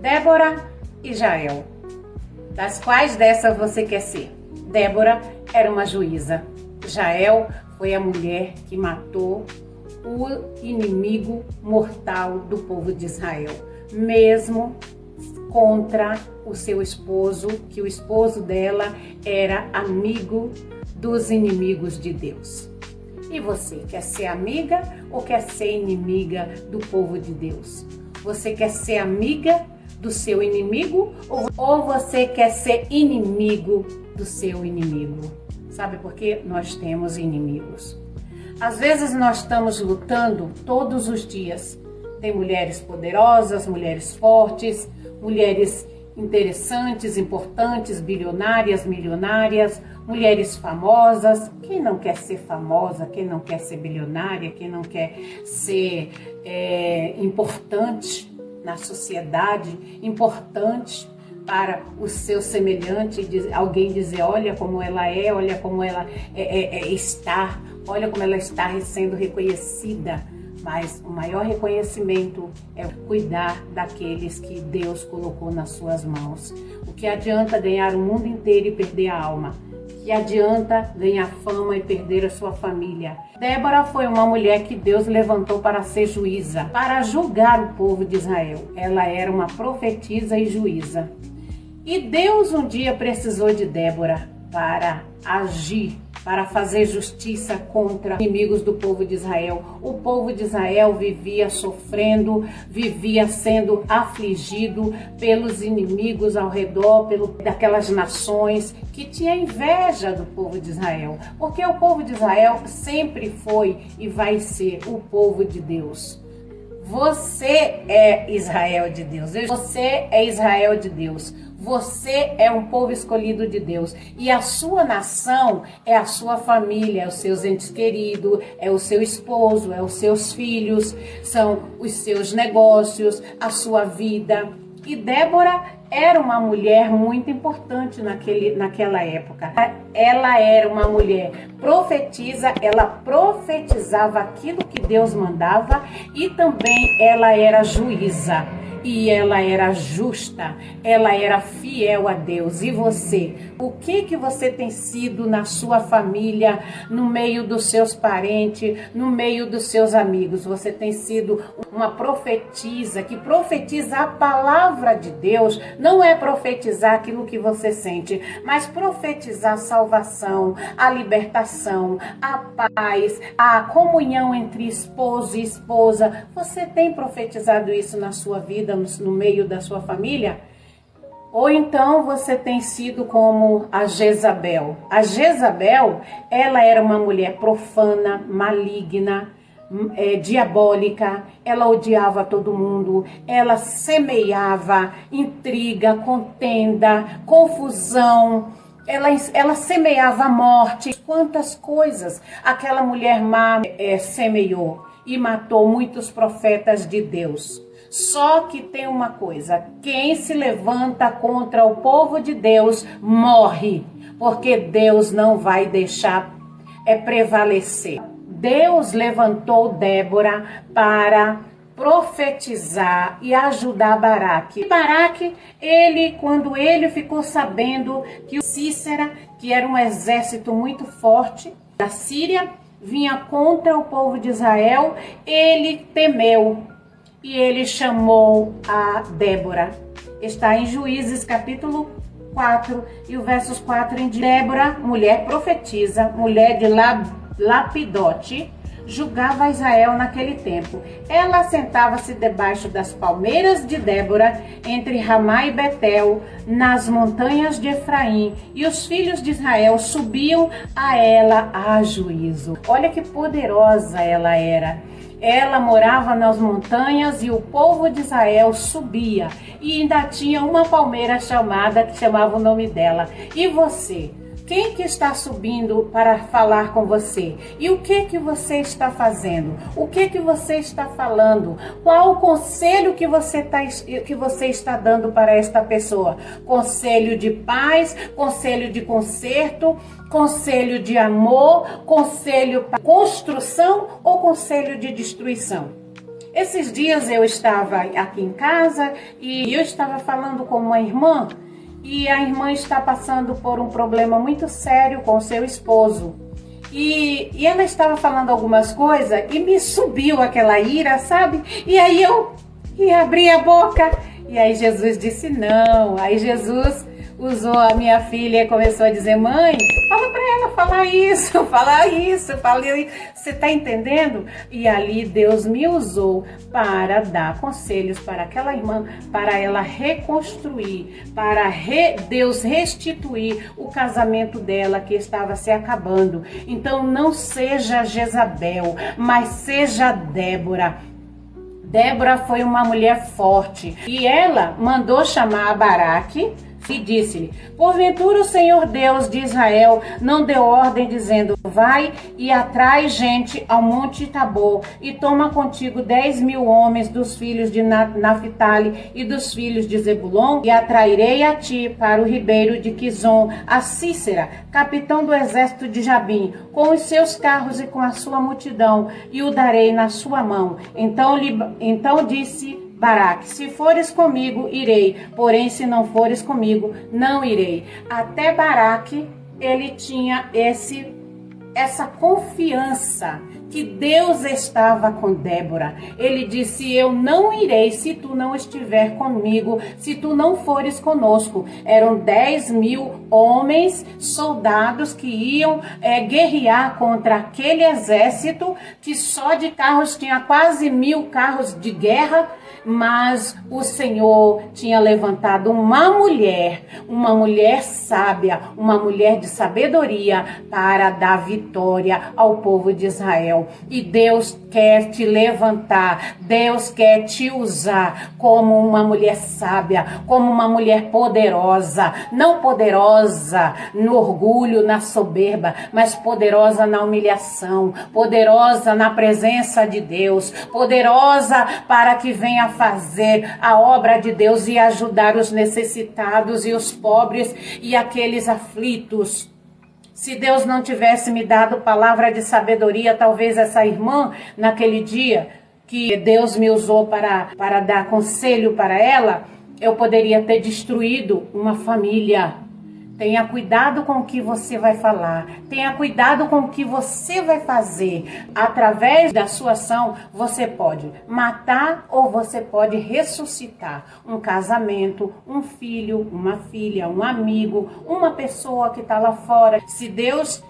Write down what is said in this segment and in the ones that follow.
Débora e Jael. Das quais dessas você quer ser? Débora era uma juíza. Jael foi a mulher que matou o inimigo mortal do povo de Israel, mesmo contra o seu esposo, que o esposo dela era amigo dos inimigos de Deus. E você, quer ser amiga ou quer ser inimiga do povo de Deus? Você quer ser amiga do seu inimigo ou você quer ser inimigo do seu inimigo? Sabe por que nós temos inimigos? Às vezes nós estamos lutando todos os dias. Tem mulheres poderosas, mulheres fortes, mulheres interessantes, importantes, bilionárias, milionárias, mulheres famosas. Quem não quer ser famosa? Quem não quer ser bilionária? Quem não quer ser importante na sociedade, importante para o seu semelhante, alguém dizer, olha como ela é, olha como ela está, olha como ela está sendo reconhecida. Mas o maior reconhecimento é cuidar daqueles que Deus colocou nas suas mãos. O que adianta ganhar o mundo inteiro e perder a alma? O que adianta ganhar fama e perder a sua família? Débora foi uma mulher que Deus levantou para ser juíza, para julgar o povo de Israel. Ela era uma profetisa e juíza. E Deus um dia precisou de Débora para agir, para fazer justiça contra inimigos do povo de Israel. O povo de Israel vivia sofrendo, vivia sendo afligido pelos inimigos ao redor, daquelas nações que tinha inveja do povo de Israel. Porque o povo de Israel sempre foi e vai ser o povo de Deus. Você é Israel de Deus. Você é Israel de Deus. Você é um povo escolhido de Deus. E a sua nação é a sua família, é os seus entes queridos, é o seu esposo, é os seus filhos, são os seus negócios, a sua vida. E Débora era uma mulher muito importante naquela época. Ela era uma mulher profetisa, ela profetizava aquilo que Deus mandava e também ela era juíza. E ela era justa, ela era fiel a Deus. E você? O que você tem sido na sua família, no meio dos seus parentes, no meio dos seus amigos? Você tem sido uma profetisa que profetiza a palavra de Deus. Não é profetizar aquilo que você sente, mas profetizar a salvação, a libertação, a paz, a comunhão entre esposo e esposa. Você tem profetizado isso na sua vida, no meio da sua família? Ou então você tem sido como a Jezabel. A Jezabel, ela era uma mulher profana, maligna, diabólica. Ela odiava todo mundo. Ela semeava intriga, contenda, confusão. Ela semeava a morte. Quantas coisas aquela mulher má semeou e matou muitos profetas de Deus. Só que tem uma coisa, quem se levanta contra o povo de Deus morre, porque Deus não vai deixar prevalecer. Deus levantou Débora para profetizar e ajudar Baraque. Baraque, quando ele ficou sabendo que o Císera, que era um exército muito forte da Síria, vinha contra o povo de Israel, ele temeu. E ele chamou a Débora. Está em Juízes capítulo 4 e o versos 4 em diante. Débora, mulher profetisa, mulher de Lapidote, julgava Israel naquele tempo. Ela sentava-se debaixo das palmeiras de Débora, entre Ramá e Betel, nas montanhas de Efraim, e os filhos de Israel subiam a ela a juízo. Olha que poderosa ela era. Ela morava nas montanhas e o povo de Israel subia. E ainda tinha uma palmeira que chamava o nome dela. E você? Quem que está subindo para falar com você? E o que você está fazendo? O que você está falando? Qual o conselho que você está dando para esta pessoa? Conselho de paz, conselho de conserto, conselho de amor, conselho para construção ou conselho de destruição? Esses dias eu estava aqui em casa e eu estava falando com uma irmã, e a irmã está passando por um problema muito sério com seu esposo. E ela estava falando algumas coisas e me subiu aquela ira, sabe? E aí eu abri a boca e aí Jesus disse não. Aí Jesus usou a minha filha e começou a dizer: mãe, fala para ela falar isso, falei, você tá entendendo? E ali Deus me usou para dar conselhos para aquela irmã, para ela reconstruir, para Deus restituir o casamento dela que estava se acabando. Então não seja Jezabel, mas seja Débora. Débora foi uma mulher forte e ela mandou chamar a Baraque e disse-lhe: porventura o Senhor Deus de Israel não deu ordem dizendo: vai e atrai gente ao monte Tabor e toma contigo 10.000 homens dos filhos de Naphtali e dos filhos de Zebulon, e atrairei a ti para o ribeiro de Quizon a Sísera, capitão do exército de Jabim, com os seus carros e com a sua multidão, e o darei na sua mão. Então disse Baraque: se fores comigo, irei, porém se não fores comigo, não irei. Até Baraque, ele tinha essa confiança que Deus estava com Débora. Ele disse: eu não irei se tu não estiver comigo, se tu não fores conosco. Eram 10.000 homens, soldados que iam guerrear contra aquele exército que só de carros tinha quase 1.000 carros de guerra. Mas o Senhor tinha levantado uma mulher sábia, uma mulher de sabedoria para dar vitória ao povo de Israel. E Deus quer te levantar, Deus quer te usar como uma mulher sábia, como uma mulher poderosa, não poderosa no orgulho, na soberba, mas poderosa na humilhação, poderosa na presença de Deus, poderosa para que venha fazer a obra de Deus e ajudar os necessitados e os pobres e aqueles aflitos. Se Deus não tivesse me dado palavra de sabedoria, talvez essa irmã, naquele dia que Deus me usou para dar conselho para ela, eu poderia ter destruído uma família. Tenha cuidado com o que você vai falar. Tenha cuidado com o que você vai fazer. Através da sua ação, você pode matar ou você pode ressuscitar um casamento, um filho, uma filha, um amigo, uma pessoa que está lá fora. Se Deus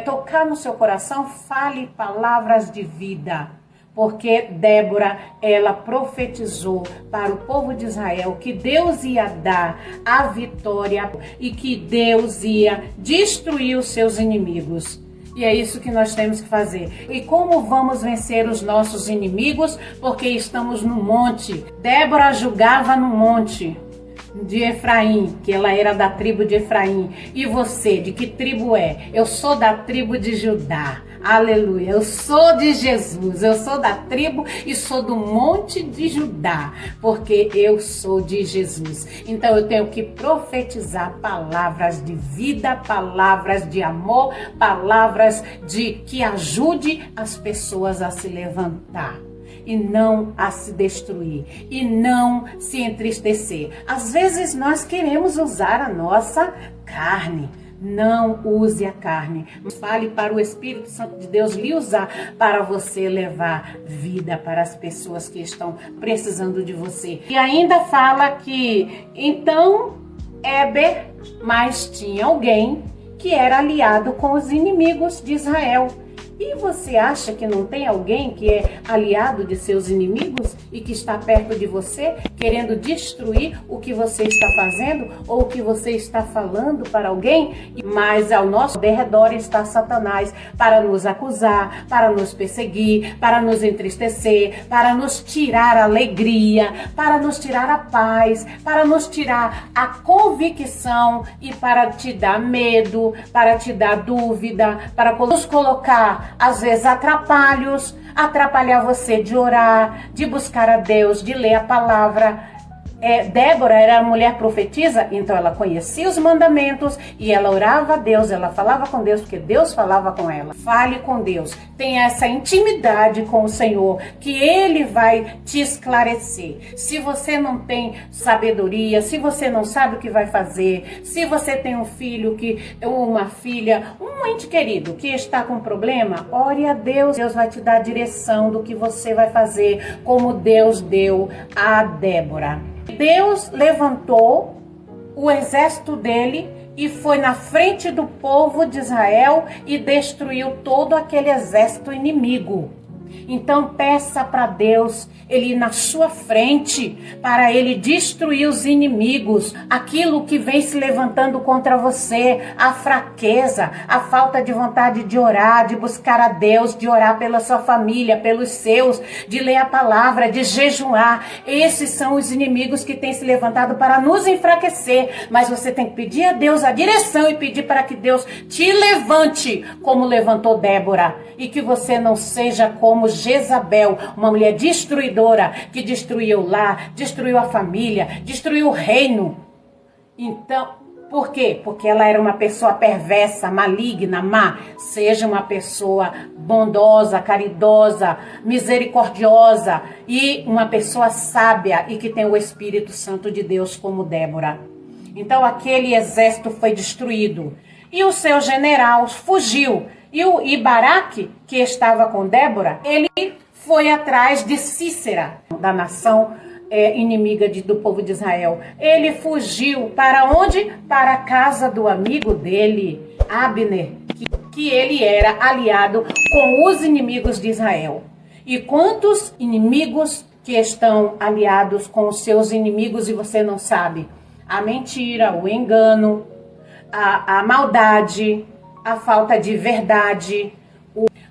tocar no seu coração, fale palavras de vida. Porque Débora, ela profetizou para o povo de Israel que Deus ia dar a vitória e que Deus ia destruir os seus inimigos. E é isso que nós temos que fazer. E como vamos vencer os nossos inimigos? Porque estamos no monte. Débora julgava no monte de Efraim, que ela era da tribo de Efraim. E você, de que tribo é? Eu sou da tribo de Judá. Aleluia, eu sou de Jesus, eu sou da tribo e sou do monte de Judá, porque eu sou de Jesus. Então eu tenho que profetizar palavras de vida, palavras de amor, palavras que ajude as pessoas a se levantar. E não a se destruir, e não se entristecer. Às vezes nós queremos usar a nossa carne. Não use a carne. Fale para o Espírito Santo de Deus lhe usar para você levar vida para as pessoas que estão precisando de você. E ainda fala que então Éber, mas tinha alguém que era aliado com os inimigos de Israel. E você acha que não tem alguém que é aliado de seus inimigos e que está perto de você, querendo destruir o que você está fazendo ou o que você está falando para alguém? Mas ao nosso derredor está Satanás para nos acusar, para nos perseguir, para nos entristecer, para nos tirar a alegria, para nos tirar a paz, para nos tirar a convicção e para te dar medo, para te dar dúvida, para nos colocar às vezes atrapalhar você de orar, de buscar a Deus, de ler a palavra. Débora era mulher profetisa, então ela conhecia os mandamentos e ela orava a Deus, ela falava com Deus, porque Deus falava com ela. Fale com Deus, tenha essa intimidade com o Senhor, que Ele vai te esclarecer. Se você não tem sabedoria, se você não sabe o que vai fazer, se você tem um filho, uma filha, um ente querido que está com problema, ore a Deus. Deus vai te dar a direção do que você vai fazer, como Deus deu a Débora. Deus levantou o exército dele e foi na frente do povo de Israel e destruiu todo aquele exército inimigo. Então peça para Deus Ele ir na sua frente para Ele destruir os inimigos, aquilo que vem se levantando contra você, a fraqueza, a falta de vontade de orar, de buscar a Deus, de orar pela sua família, pelos seus, de ler a palavra, de jejuar. Esses são os inimigos que têm se levantado para nos enfraquecer, mas você tem que pedir a Deus a direção e pedir para que Deus te levante como levantou Débora, e que você não seja como Jezabel, uma mulher destruidora que destruiu o lar, destruiu a família, destruiu o reino. Então, por quê? Porque ela era uma pessoa perversa, maligna, má. Seja uma pessoa bondosa, caridosa, misericordiosa e uma pessoa sábia e que tem o Espírito Santo de Deus como Débora. Então aquele exército foi destruído e o seu general fugiu. E Baraque, que estava com Débora, ele foi atrás de Sísera, da nação inimiga do povo de Israel. Ele fugiu para onde? Para a casa do amigo dele, Abner, que ele era aliado com os inimigos de Israel. E quantos inimigos que estão aliados com os seus inimigos e você não sabe? A mentira, o engano, a maldade, a falta de verdade,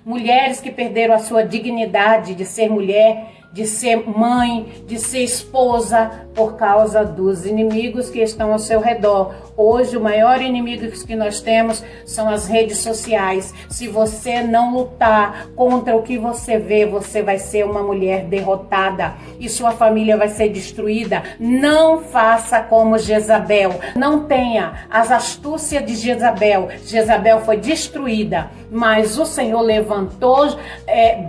mulheres que perderam a sua dignidade de ser mulher, de ser mãe, de ser esposa, por causa dos inimigos que estão ao seu redor. Hoje, o maior inimigo que nós temos são as redes sociais. Se você não lutar contra o que você vê, você vai ser uma mulher derrotada e sua família vai ser destruída. Não faça como Jezabel. Não tenha as astúcias de Jezabel. Jezabel foi destruída, mas o Senhor levantou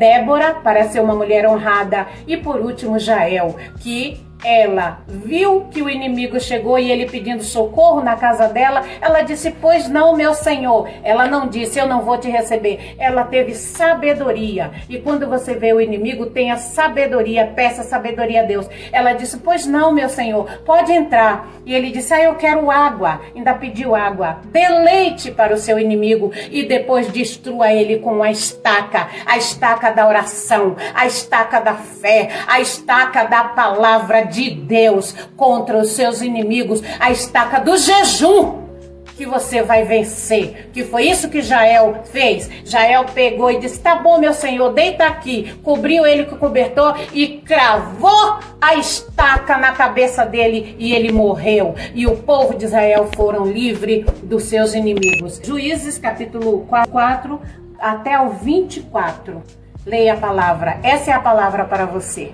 Débora para ser uma mulher honrada. E por último, Jael, que ela viu que o inimigo chegou e ele pedindo socorro na casa dela, ela disse, pois não, meu senhor. Ela não disse, eu não vou te receber. Ela teve sabedoria. E quando você vê o inimigo, tenha sabedoria, peça sabedoria a Deus. Ela disse, pois não, meu senhor, pode entrar. E ele disse, eu quero água. Ainda pediu água. Dê leite para o seu inimigo e depois destrua ele com a estaca da oração, a estaca da fé, a estaca da palavra de Deus contra os seus inimigos, a estaca do jejum, que você vai vencer. Que foi isso que Jael fez. Jael pegou e disse, tá bom, meu senhor, deita aqui. Cobriu ele com o cobertor e cravou a estaca na cabeça dele e ele morreu. E o povo de Israel foram livres dos seus inimigos. Juízes capítulo 4 até o 24. Leia a palavra. Essa é a palavra para você.